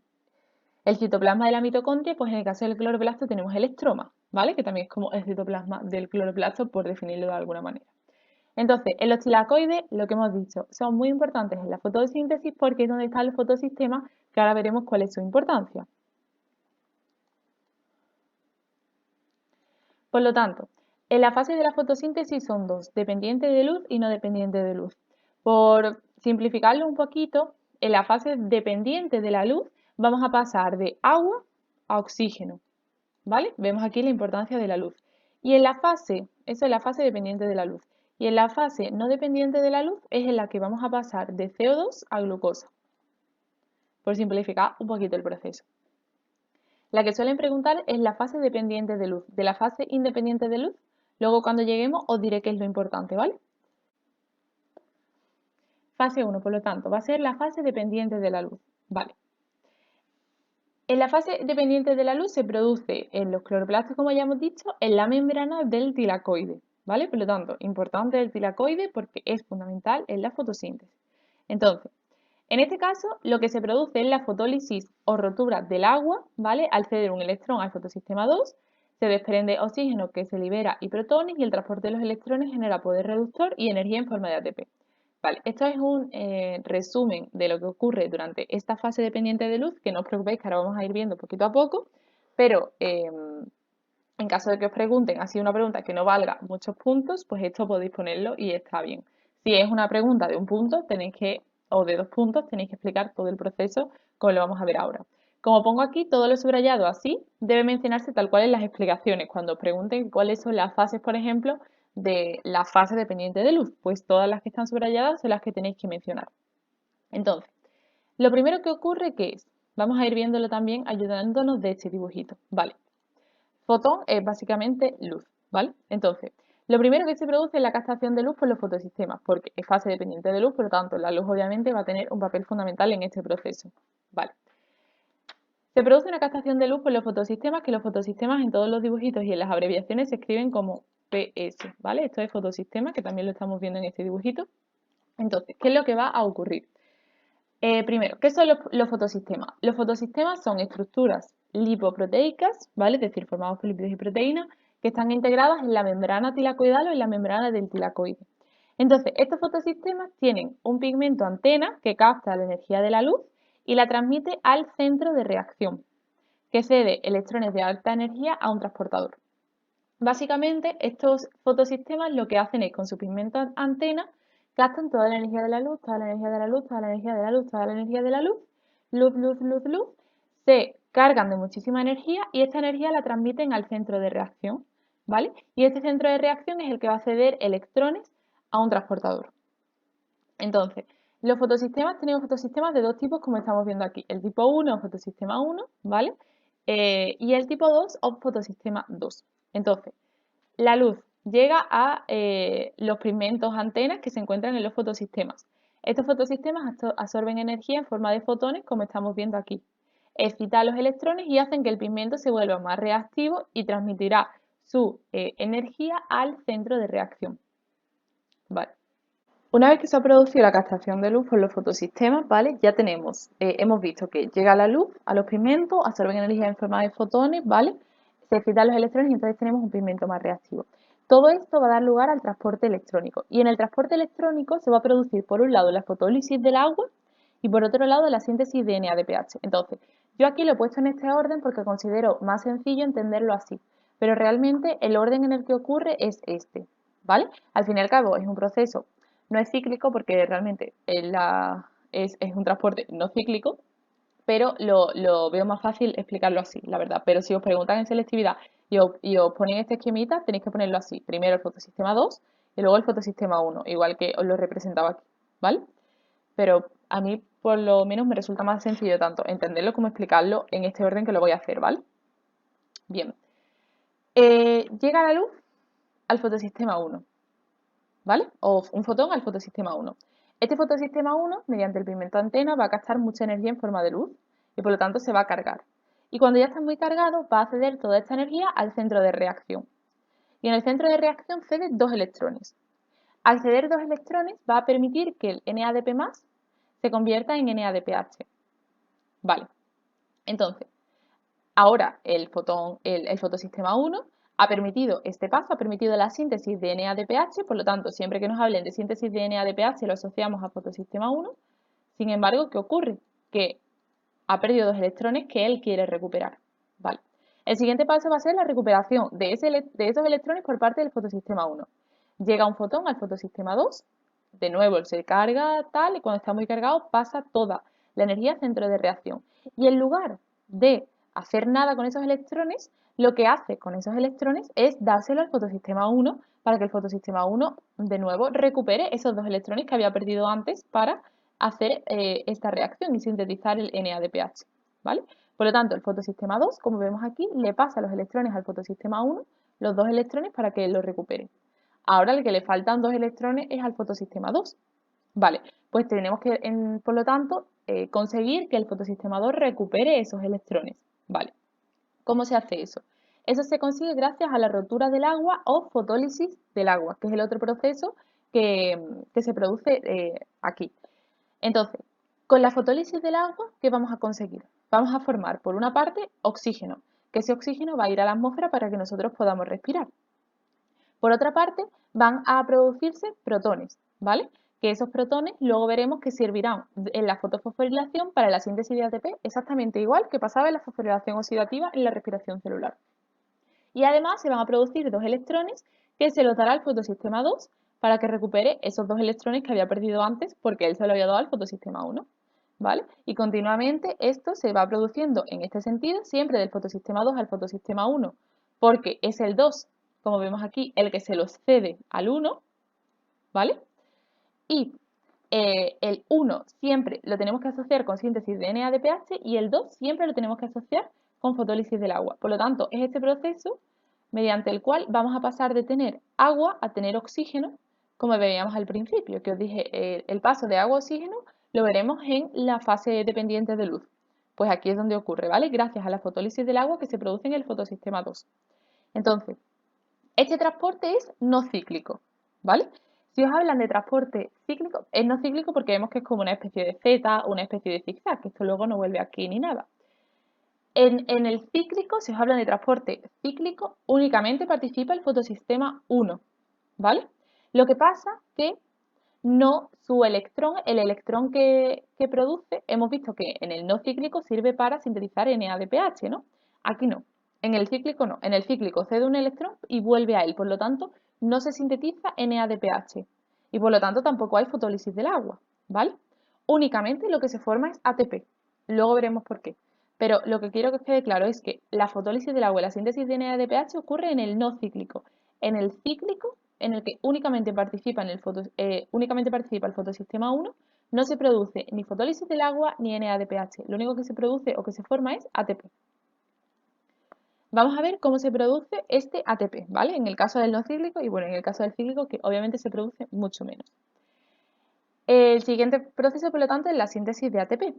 S1: citoplasma de la mitocondria, pues en el caso del cloroplasto tenemos el estroma, ¿vale? Que también es como el citoplasma del cloroplasto, por definirlo de alguna manera. Entonces, en los tilacoides, lo que hemos dicho, son muy importantes en la fotosíntesis porque es donde está el fotosistema, que ahora veremos cuál es su importancia. Por lo tanto, en la fase de la fotosíntesis son dos, dependiente de luz y no dependiente de luz. Por simplificarlo un poquito, en la fase dependiente de la luz vamos a pasar de agua a oxígeno, ¿vale? Vemos aquí la importancia de la luz. Y en la fase, eso es la fase dependiente de la luz. Y en la fase no dependiente de la luz es en la que vamos a pasar de CO2 a glucosa, por simplificar un poquito el proceso. La que suelen preguntar es la fase dependiente de luz. De la fase independiente de luz, luego cuando lleguemos os diré qué es lo importante, ¿vale? Fase 1, por lo tanto, va a ser la fase dependiente de la luz, ¿vale? En la fase dependiente de la luz se produce en los cloroplastos, como ya hemos dicho, en la membrana del tilacoide, ¿vale? Por lo tanto, importante el tilacoide porque es fundamental en la fotosíntesis. Entonces, en este caso, lo que se produce es la fotólisis o rotura del agua, ¿vale? Al ceder un electrón al fotosistema 2, se desprende oxígeno que se libera y protones y el transporte de los electrones genera poder reductor y energía en forma de ATP. Vale, esto es un resumen de lo que ocurre durante esta fase dependiente de luz, que no os preocupéis que ahora vamos a ir viendo poquito a poco, pero en caso de que os pregunten, ha sido una pregunta que no valga muchos puntos, pues esto podéis ponerlo y está bien. Si es una pregunta de un punto, tenéis que, o de 2 puntos, tenéis que explicar todo el proceso, como lo vamos a ver ahora. Como pongo aquí todo lo subrayado así, debe mencionarse tal cual en las explicaciones. Cuando os pregunten cuáles son las fases, por ejemplo, de la fase dependiente de luz, pues todas las que están subrayadas son las que tenéis que mencionar. Entonces, lo primero que ocurre que es, vamos a ir viéndolo también ayudándonos de este dibujito, ¿vale? Fotón es básicamente luz, ¿vale? Entonces, lo primero que se produce es la captación de luz por los fotosistemas, porque es fase dependiente de luz, por lo tanto, la luz obviamente va a tener un papel fundamental en este proceso, ¿vale? Se produce una captación de luz por los fotosistemas, que los fotosistemas en todos los dibujitos y en las abreviaciones se escriben como PS, ¿vale? Esto es fotosistema, que también lo estamos viendo en este dibujito. Entonces, ¿qué es lo que va a ocurrir? Primero, ¿qué son los fotosistemas? Los fotosistemas son estructuras lipoproteicas, ¿vale? Es decir, formados por lípidos y proteínas, que están integradas en la membrana tilacoidal o en la membrana del tilacoide. Entonces, estos fotosistemas tienen un pigmento antena que capta la energía de la luz y la transmite al centro de reacción, que cede electrones de alta energía a un transportador. Básicamente, estos fotosistemas lo que hacen es, con su pigmento antena, gastan toda la energía de la luz, toda la energía de la luz, toda la energía de la luz, toda la energía de la luz, luz, luz, luz, luz, se cargan de muchísima energía y esta energía la transmiten al centro de reacción, ¿vale? Y este centro de reacción es el que va a ceder electrones a un transportador. Entonces, los fotosistemas, tenemos fotosistemas de dos tipos, como estamos viendo aquí. El tipo 1 o fotosistema 1, ¿vale? Y el tipo 2 o fotosistema 2. Entonces, la luz llega a los pigmentos antenas que se encuentran en los fotosistemas. Estos fotosistemas absorben energía en forma de fotones, como estamos viendo aquí. Excitan los electrones y hacen que el pigmento se vuelva más reactivo y transmitirá su energía al centro de reacción. Vale. Una vez que se ha producido la captación de luz por los fotosistemas, ¿vale? Ya tenemos, hemos visto que llega la luz a los pigmentos, absorben energía en forma de fotones, ¿vale? Se excitan los electrones y entonces tenemos un pigmento más reactivo. Todo esto va a dar lugar al transporte electrónico. Y en el transporte electrónico se va a producir, por un lado, la fotólisis del agua y por otro lado, la síntesis de NADPH. Entonces, yo aquí lo he puesto en este orden porque considero más sencillo entenderlo así. Pero realmente el orden en el que ocurre es este, ¿vale? Al fin y al cabo, es un proceso, no es cíclico porque realmente es un transporte no cíclico, pero lo veo más fácil explicarlo así, la verdad. Pero si os preguntan en selectividad y os ponen este esquemita, tenéis que ponerlo así. Primero el fotosistema 2 y luego el fotosistema 1, igual que os lo representaba aquí, ¿vale? Pero a mí por lo menos me resulta más sencillo tanto entenderlo como explicarlo en este orden que lo voy a hacer, ¿vale? Bien. Llega la luz al fotosistema 1, ¿vale? O un fotón al fotosistema 1. Este fotosistema 1, mediante el pigmento antena, va a captar mucha energía en forma de luz y por lo tanto se va a cargar. Y cuando ya está muy cargado, va a ceder toda esta energía al centro de reacción. Y en el centro de reacción cede dos electrones. Al ceder dos electrones va a permitir que el NADP+ se convierta en NADPH. Vale. Entonces, ahora el fotosistema 1 ha permitido este paso, ha permitido la síntesis de NADPH, por lo tanto, siempre que nos hablen de síntesis de NADPH lo asociamos a fotosistema 1. Sin embargo, ¿qué ocurre? Que ha perdido dos electrones que él quiere recuperar. Vale. El siguiente paso va a ser la recuperación de esos electrones por parte del fotosistema 1. Llega un fotón al fotosistema 2, de nuevo él se carga tal y cuando está muy cargado pasa toda la energía al centro de reacción. Y en lugar de hacer nada con esos electrones, lo que hace con esos electrones es dárselo al fotosistema 1 para que el fotosistema 1 de nuevo recupere esos dos electrones que había perdido antes para hacer esta reacción y sintetizar el NADPH, ¿vale? Por lo tanto, el fotosistema 2, como vemos aquí, le pasa los electrones al fotosistema 1, los dos electrones para que lo recupere. Ahora el que le faltan dos electrones es al fotosistema 2. Vale, pues tenemos que, por lo tanto, conseguir que el fotosistema 2 recupere esos electrones. Vale, ¿cómo se hace eso? Eso se consigue gracias a la rotura del agua o fotólisis del agua, que es el otro proceso que se produce aquí. Entonces, con la fotólisis del agua, ¿qué vamos a conseguir? Vamos a formar, por una parte, oxígeno, que ese oxígeno va a ir a la atmósfera para que nosotros podamos respirar. Por otra parte, van a producirse protones, ¿vale? Que esos protones luego veremos que servirán en la fotofosforilación para la síntesis de ATP exactamente igual que pasaba en la fosforilación oxidativa en la respiración celular. Y además se van a producir dos electrones que se los dará al fotosistema 2 para que recupere esos dos electrones que había perdido antes porque él se lo había dado al fotosistema 1. ¿Vale? Y continuamente esto se va produciendo en este sentido, siempre del fotosistema 2 al fotosistema 1, porque es el 2, como vemos aquí, el que se los cede al 1, ¿vale? Y el 1 siempre lo tenemos que asociar con síntesis de NADPH y el 2 siempre lo tenemos que asociar con fotólisis del agua. Por lo tanto, es este proceso mediante el cual vamos a pasar de tener agua a tener oxígeno, como veíamos al principio, que os dije, el paso de agua a oxígeno lo veremos en la fase dependiente de luz. Pues aquí es donde ocurre, ¿vale? Gracias a la fotólisis del agua que se produce en el fotosistema 2. Entonces, este transporte es no cíclico, ¿vale? Si os hablan de transporte cíclico, es no cíclico porque vemos que es como una especie de Z, una especie de zigzag, que esto luego no vuelve aquí ni nada. En el cíclico, si os hablan de transporte cíclico, únicamente participa el fotosistema 1, ¿vale? Lo que pasa que no su electrón, el electrón que produce, hemos visto que en el no cíclico sirve para sintetizar NADPH, ¿no? Aquí no. En el cíclico no, en el cíclico cede un electrón y vuelve a él, por lo tanto no se sintetiza NADPH y por lo tanto tampoco hay fotólisis del agua, ¿vale? Únicamente lo que se forma es ATP, luego veremos por qué. Pero lo que quiero que os quede claro es que la fotólisis del agua y la síntesis de NADPH ocurre en el no cíclico. En el cíclico, en el que únicamente participa, únicamente participa el fotosistema 1, no se produce ni fotólisis del agua ni NADPH. Lo único que se produce o que se forma es ATP. Vamos a ver cómo se produce este ATP, ¿vale? En el caso del no cíclico y bueno, en el caso del cíclico que obviamente se produce mucho menos. El siguiente proceso, por lo tanto, es la síntesis de ATP.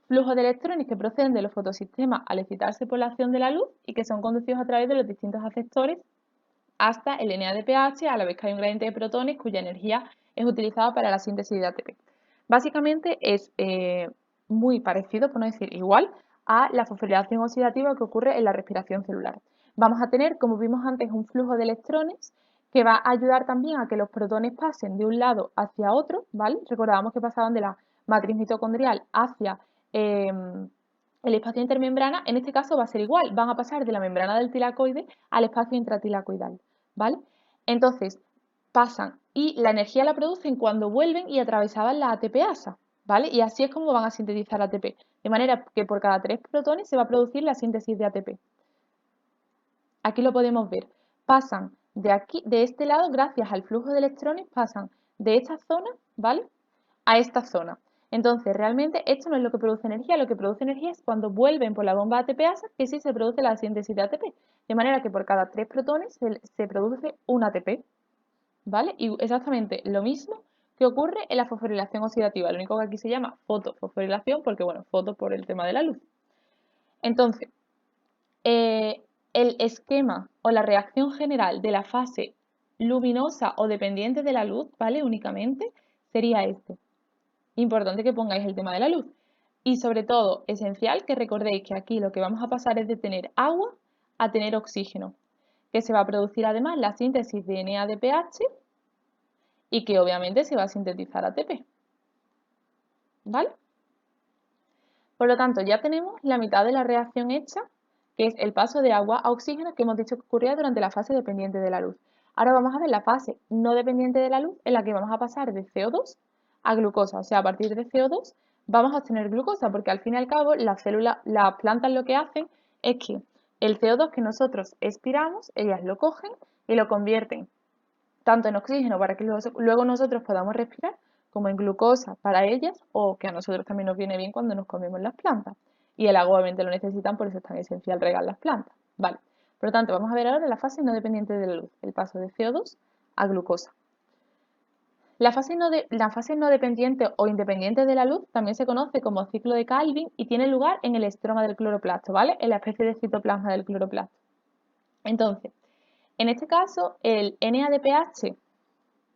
S1: Flujo de electrones que proceden de los fotosistemas al excitarse por la acción de la luz y que son conducidos a través de los distintos aceptores hasta el NADPH, a la vez que hay un gradiente de protones cuya energía es utilizada para la síntesis de ATP. Básicamente es muy parecido, por no decir igual, a la fosforilación oxidativa que ocurre en la respiración celular. Vamos a tener, como vimos antes, un flujo de electrones que va a ayudar también a que los protones pasen de un lado hacia otro, ¿vale? Recordábamos que pasaban de la matriz mitocondrial hacia el espacio intermembrana. En este caso va a ser igual, van a pasar de la membrana del tilacoide al espacio intratilacoidal, ¿vale? Entonces, pasan y la energía la producen cuando vuelven y atravesaban la ATPasa, ¿vale? Y así es como van a sintetizar ATP, de manera que por cada 3 protones se va a producir la síntesis de ATP. Aquí lo podemos ver, pasan de aquí, de este lado, gracias al flujo de electrones, pasan de esta zona, ¿vale? A esta zona. Entonces, realmente esto no es lo que produce energía, lo que produce energía es cuando vuelven por la bomba ATPasa, que sí se produce la síntesis de ATP, de manera que por cada 3 protones se produce un ATP, ¿vale? Y exactamente lo mismo que ocurre en la fosforilación oxidativa, lo único que aquí se llama fotofosforilación porque, bueno, foto por el tema de la luz. Entonces, el esquema o la reacción general de la fase luminosa o dependiente de la luz, ¿vale? Únicamente sería este. Importante que pongáis el tema de la luz. Y sobre todo, esencial que recordéis que aquí lo que vamos a pasar es de tener agua a tener oxígeno, que se va a producir además la síntesis de NADPH y que obviamente se va a sintetizar ATP. ¿Vale? Por lo tanto, ya tenemos la mitad de la reacción hecha, que es el paso de agua a oxígeno que hemos dicho que ocurría durante la fase dependiente de la luz. Ahora vamos a ver la fase no dependiente de la luz, en la que vamos a pasar de CO2 a glucosa. O sea, a partir de CO2 vamos a obtener glucosa, porque al fin y al cabo las plantas lo que hacen es que el CO2 que nosotros expiramos, ellas lo cogen y lo convierten tanto en oxígeno para que luego nosotros podamos respirar, como en glucosa para ellas, o que a nosotros también nos viene bien cuando nos comemos las plantas. Y el agua obviamente lo necesitan, por eso es tan esencial regar las plantas. Vale. Por lo tanto, vamos a ver ahora la fase no dependiente de la luz, el paso de CO2 a glucosa. La fase no dependiente o independiente de la luz también se conoce como ciclo de Calvin y tiene lugar en el estroma del cloroplasto, ¿vale? En la especie de citoplasma del cloroplasto. Entonces, en este caso, el NADPH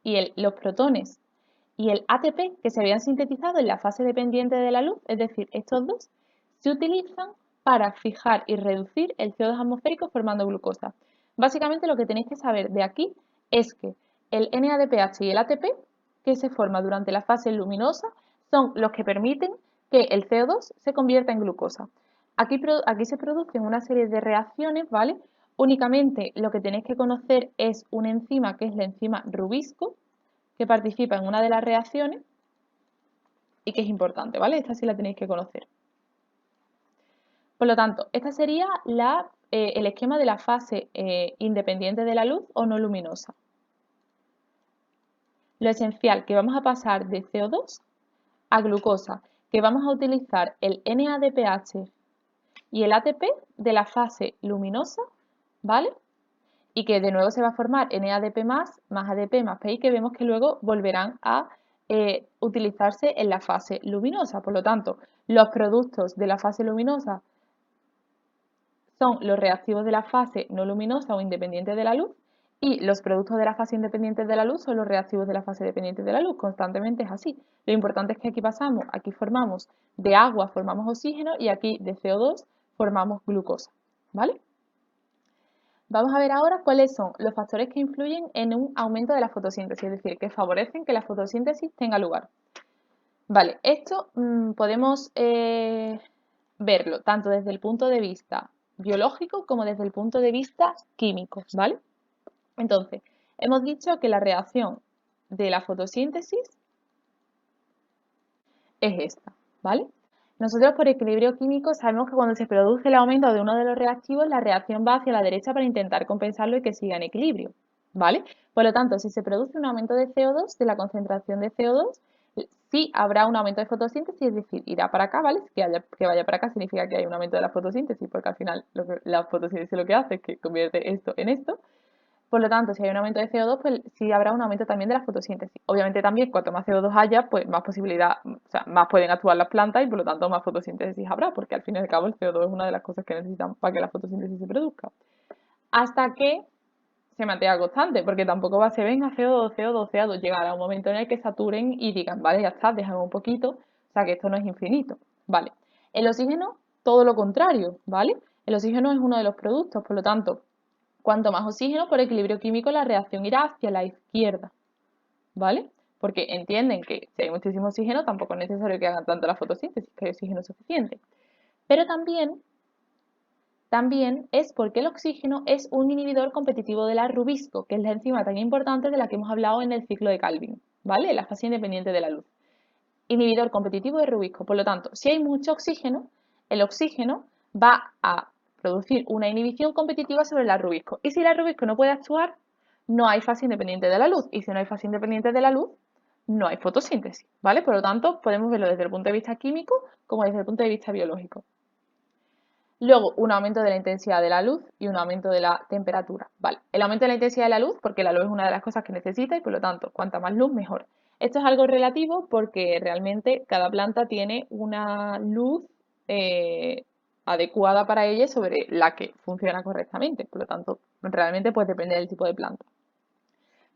S1: y los protones y el ATP que se habían sintetizado en la fase dependiente de la luz, es decir, estos dos, se utilizan para fijar y reducir el CO2 atmosférico formando glucosa. Básicamente lo que tenéis que saber de aquí es que el NADPH y el ATP que se forma durante la fase luminosa son los que permiten que el CO2 se convierta en glucosa. Aquí se producen una serie de reacciones, ¿vale? Únicamente lo que tenéis que conocer es una enzima que es la enzima Rubisco, que participa en una de las reacciones y que es importante, ¿vale? Esta sí la tenéis que conocer. Por lo tanto, esta sería el esquema de la fase independiente de la luz o no luminosa. Lo esencial, que vamos a pasar de CO2 a glucosa, que vamos a utilizar el NADPH y el ATP de la fase luminosa, ¿vale? Y que de nuevo se va a formar NADP más ADP más PI, que vemos que luego volverán a utilizarse en la fase luminosa. Por lo tanto, los productos de la fase luminosa son los reactivos de la fase no luminosa o independiente de la luz y los productos de la fase independiente de la luz son los reactivos de la fase dependiente de la luz. Constantemente es así. Lo importante es que aquí formamos de agua, formamos oxígeno y aquí de CO2 formamos glucosa, ¿vale? Vamos a ver ahora cuáles son los factores que influyen en un aumento de la fotosíntesis, es decir, que favorecen que la fotosíntesis tenga lugar. Vale, esto podemos verlo tanto desde el punto de vista biológico como desde el punto de vista químico, ¿vale? Entonces, hemos dicho que la reacción de la fotosíntesis es esta, ¿vale? Nosotros por equilibrio químico sabemos que cuando se produce el aumento de uno de los reactivos, la reacción va hacia la derecha para intentar compensarlo y que siga en equilibrio, ¿vale? Por lo tanto, si se produce un aumento de CO2, de la concentración de CO2, sí habrá un aumento de fotosíntesis, es decir, irá para acá, ¿vale? Que vaya para acá significa que hay un aumento de la fotosíntesis, porque al final la fotosíntesis lo que hace es que convierte esto en esto. Por lo tanto, si hay un aumento de CO2, pues sí habrá un aumento también de la fotosíntesis. Obviamente también, cuanto más CO2 haya, pues más posibilidad, o sea, más pueden actuar las plantas y por lo tanto más fotosíntesis habrá, porque al fin y al cabo el CO2 es una de las cosas que necesitan para que la fotosíntesis se produzca. Hasta que se mantenga constante, porque tampoco va a ser, venga, CO2, CO2, CO2, llegará un momento en el que saturen y digan, vale, ya está, déjame un poquito, o sea que esto no es infinito, ¿vale? El oxígeno, todo lo contrario, ¿vale? El oxígeno es uno de los productos, por lo tanto, cuanto más oxígeno, por equilibrio químico, la reacción irá hacia la izquierda, ¿vale? Porque entienden que si hay muchísimo oxígeno, tampoco es necesario que hagan tanto la fotosíntesis, que hay oxígeno suficiente. Pero también es porque el oxígeno es un inhibidor competitivo de la rubisco, que es la enzima tan importante de la que hemos hablado en el ciclo de Calvin, ¿vale? La fase independiente de la luz. Inhibidor competitivo de rubisco. Por lo tanto, si hay mucho oxígeno, el oxígeno va a producir una inhibición competitiva sobre la rubisco. Y si la rubisco no puede actuar, no hay fase independiente de la luz. Y si no hay fase independiente de la luz, no hay fotosíntesis, ¿vale? Por lo tanto, podemos verlo desde el punto de vista químico como desde el punto de vista biológico. Luego, un aumento de la intensidad de la luz y un aumento de la temperatura. Vale, el aumento de la intensidad de la luz, porque la luz es una de las cosas que necesita y por lo tanto, cuanta más luz, mejor. Esto es algo relativo porque realmente cada planta tiene una luz adecuada para ella sobre la que funciona correctamente. Por lo tanto, realmente pues depende del tipo de planta.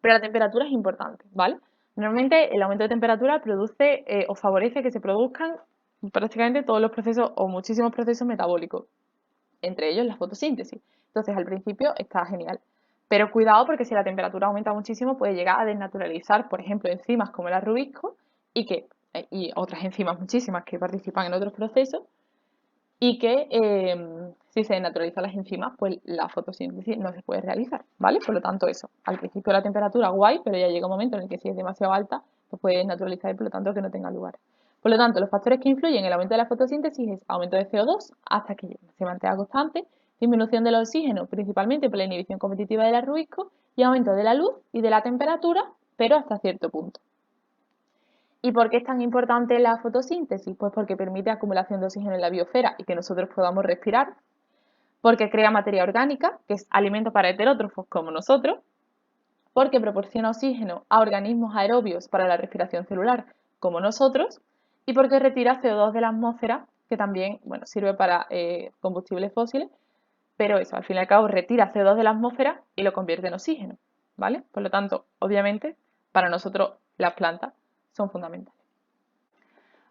S1: Pero la temperatura es importante, ¿vale? Normalmente el aumento de temperatura produce o favorece que se produzcan prácticamente todos los procesos o muchísimos procesos metabólicos, entre ellos la fotosíntesis. Entonces al principio está genial. Pero cuidado porque si la temperatura aumenta muchísimo puede llegar a desnaturalizar, por ejemplo, enzimas como el arrubisco y otras enzimas muchísimas que participan en otros procesos y que si se desnaturalizan las enzimas, pues la fotosíntesis no se puede realizar, ¿vale? Por lo tanto, eso, al principio la temperatura guay, pero ya llega un momento en el que si es demasiado alta, pues puede desnaturalizar y por lo tanto que no tenga lugar. Por lo tanto, los factores que influyen en el aumento de la fotosíntesis es aumento de CO2 hasta que se mantenga constante, disminución del oxígeno, principalmente por la inhibición competitiva del arrubisco, y aumento de la luz y de la temperatura, pero hasta cierto punto. ¿Y por qué es tan importante la fotosíntesis? Pues porque permite acumulación de oxígeno en la biosfera y que nosotros podamos respirar, porque crea materia orgánica, que es alimento para heterótrofos como nosotros, porque proporciona oxígeno a organismos aerobios para la respiración celular como nosotros, y porque retira CO2 de la atmósfera, que también bueno, sirve para combustibles fósiles, pero eso, al fin y al cabo, retira CO2 de la atmósfera y lo convierte en oxígeno, ¿vale? Por lo tanto, obviamente, para nosotros las plantas son fundamentales.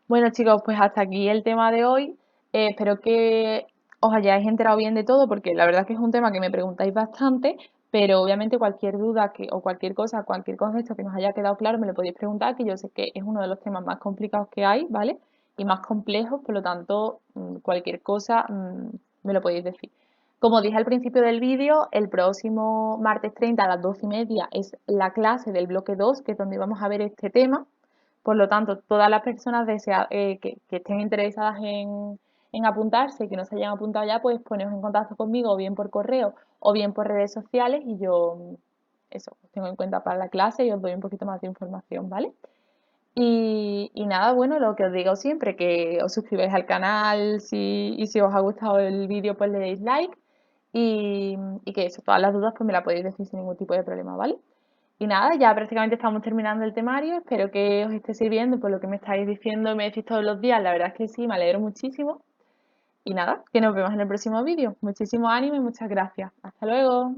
S1: Bueno chicos, pues hasta aquí el tema de hoy. Espero que os hayáis enterado bien de todo porque la verdad es que es un tema que me preguntáis bastante, pero obviamente cualquier duda o cualquier cosa, cualquier concepto que nos haya quedado claro me lo podéis preguntar, que yo sé que es uno de los temas más complicados que hay, ¿vale? Y más complejos, por lo tanto, cualquier cosa me lo podéis decir. Como dije al principio del vídeo, el próximo martes 30 a las 12:30 es la clase del bloque 2, que es donde vamos a ver este tema. Por lo tanto, todas las personas que estén interesadas en apuntarse y que no se hayan apuntado ya, pues poneros en contacto conmigo o bien por correo o bien por redes sociales y yo eso, os tengo en cuenta para la clase y os doy un poquito más de información, ¿vale? Y nada, bueno, lo que os digo siempre, que os suscribáis al canal y si os ha gustado el vídeo, pues le deis like y que eso, todas las dudas pues me las podéis decir sin ningún tipo de problema, ¿vale? Y nada, ya prácticamente estamos terminando el temario, espero que os esté sirviendo por lo que me estáis diciendo y me decís todos los días, la verdad es que sí, me alegro muchísimo. Y nada, que nos vemos en el próximo vídeo. Muchísimo ánimo y muchas gracias. Hasta luego.